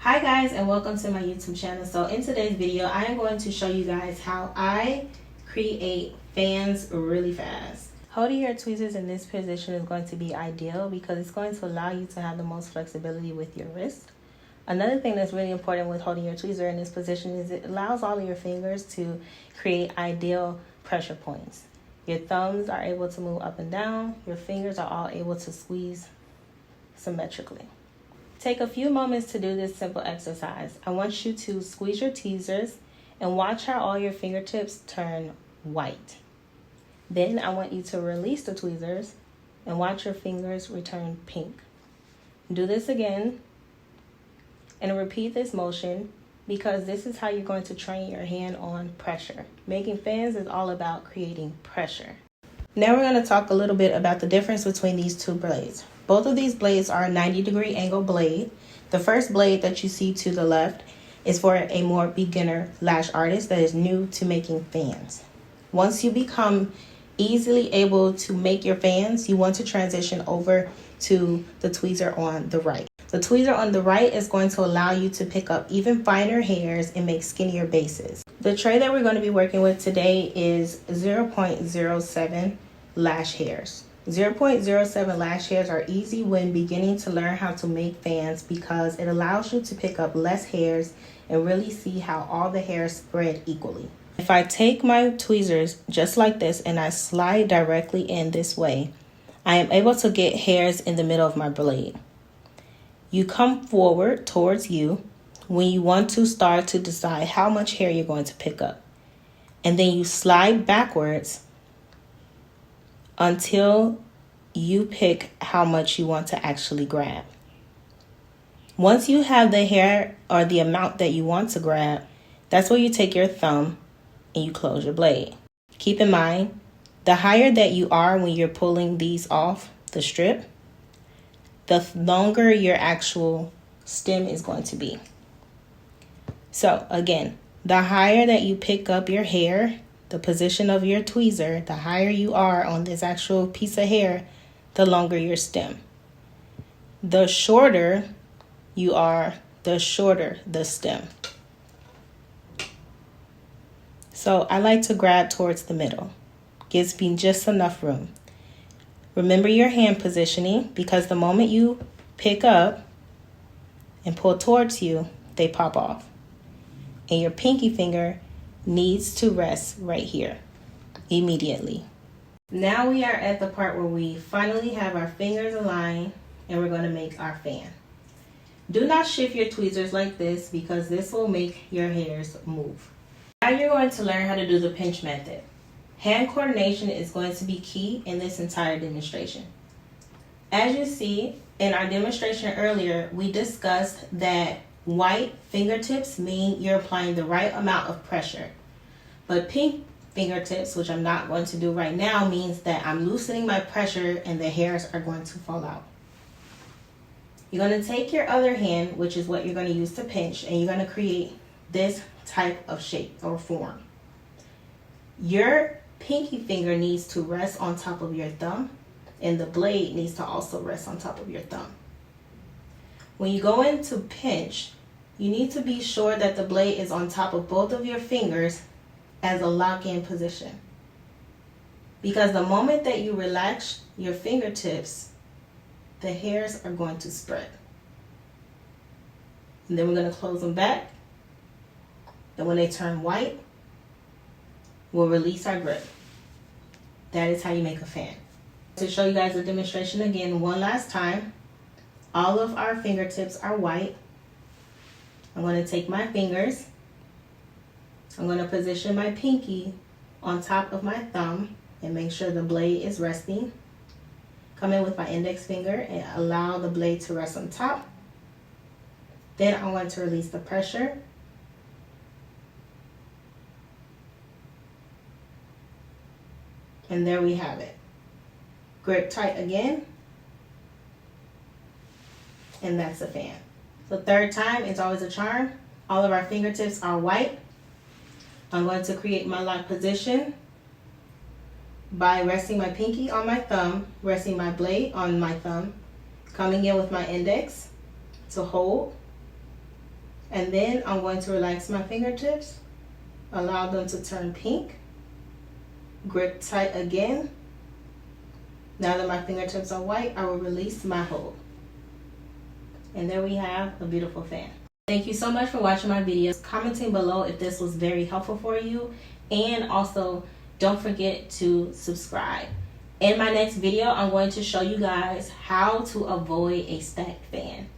Hi guys, and welcome to my YouTube channel. So in today's video, I am going to show you guys how I create fans really fast. Holding your tweezers in this position is going to be ideal because it's going to allow you to have the most flexibility with your wrist. Another thing that's really important with holding your tweezer in this position is it allows all of your fingers to create ideal pressure points. Your thumbs are able to move up and down. Your fingers are all able to squeeze symmetrically. Take a few moments to do this simple exercise. I want you to squeeze your tweezers and watch how all your fingertips turn white. Then I want you to release the tweezers and watch your fingers return pink. Do this again and repeat this motion because this is how you're going to train your hand on pressure. Making fans is all about creating pressure. Now we're going to talk a little bit about the difference between these two blades. Both of these blades are a 90-degree angle blade. The first blade that you see to the left is for a more beginner lash artist that is new to making fans. Once you become easily able to make your fans, you want to transition over to the tweezer on the right. The tweezer on the right is going to allow you to pick up even finer hairs and make skinnier bases. The tray that we're going to be working with today is 0.07 lash hairs. 0.07 lash hairs are easy when beginning to learn how to make fans because it allows you to pick up less hairs and really see how all the hairs spread equally. If I take my tweezers just like this and I slide directly in this way, I am able to get hairs in the middle of my blade. You come forward towards you when you want to start to decide how much hair you're going to pick up. And then you slide backwards until you pick how much you want to actually grab. Once you have the hair or the amount that you want to grab, that's where you take your thumb and you close your blade. Keep in mind, the higher that you are when you're pulling these off the strip, the longer your actual stem is going to be. So again, the higher that you pick up your hair, the position of your tweezer, the higher you are on this actual piece of hair, the longer your stem. The shorter you are, the shorter the stem. So I like to grab towards the middle. Gives me just enough room. Remember your hand positioning because the moment you pick up and pull towards you, they pop off. And your pinky finger needs to rest right here immediately. Now we are at the part where we finally have our fingers aligned and we're going to make our fan. Do not shift your tweezers like this because this will make your hairs move. Now you're going to learn how to do the pinch method. Hand coordination is going to be key in this entire demonstration. As you see in our demonstration earlier, we discussed that white fingertips mean you're applying the right amount of pressure. But pink fingertips, which I'm not going to do right now, means that I'm loosening my pressure and the hairs are going to fall out. You're going to take your other hand, which is what you're going to use to pinch, and you're going to create this type of shape or form. Your pinky finger needs to rest on top of your thumb, and the blade needs to also rest on top of your thumb. When you go in to pinch, you need to be sure that the blade is on top of both of your fingers as a lock-in position. Because the moment that you relax your fingertips, the hairs are going to spread. And then we're going to close them back. And when they turn white, we'll release our grip. That is how you make a fan. To show you guys the demonstration again one last time, all of our fingertips are white. I'm going to take my fingers. I'm going to position my pinky on top of my thumb and make sure the blade is resting. Come in with my index finger and allow the blade to rest on top. Then I want to release the pressure. And there we have it. Grip tight again. And that's a fan. The third time is always a charm. All of our fingertips are white. I'm going to create my lock position by resting my pinky on my thumb, resting my blade on my thumb, coming in with my index to hold, And then I'm going to relax my fingertips, allow them to turn pink, grip tight again. Now that my fingertips are white, I will release my hold. And there we have a beautiful fan. Thank you so much for watching my videos. Commenting below if this was very helpful for you. And also, don't forget to subscribe. In my next video, I'm going to show you guys how to avoid a stacked fan.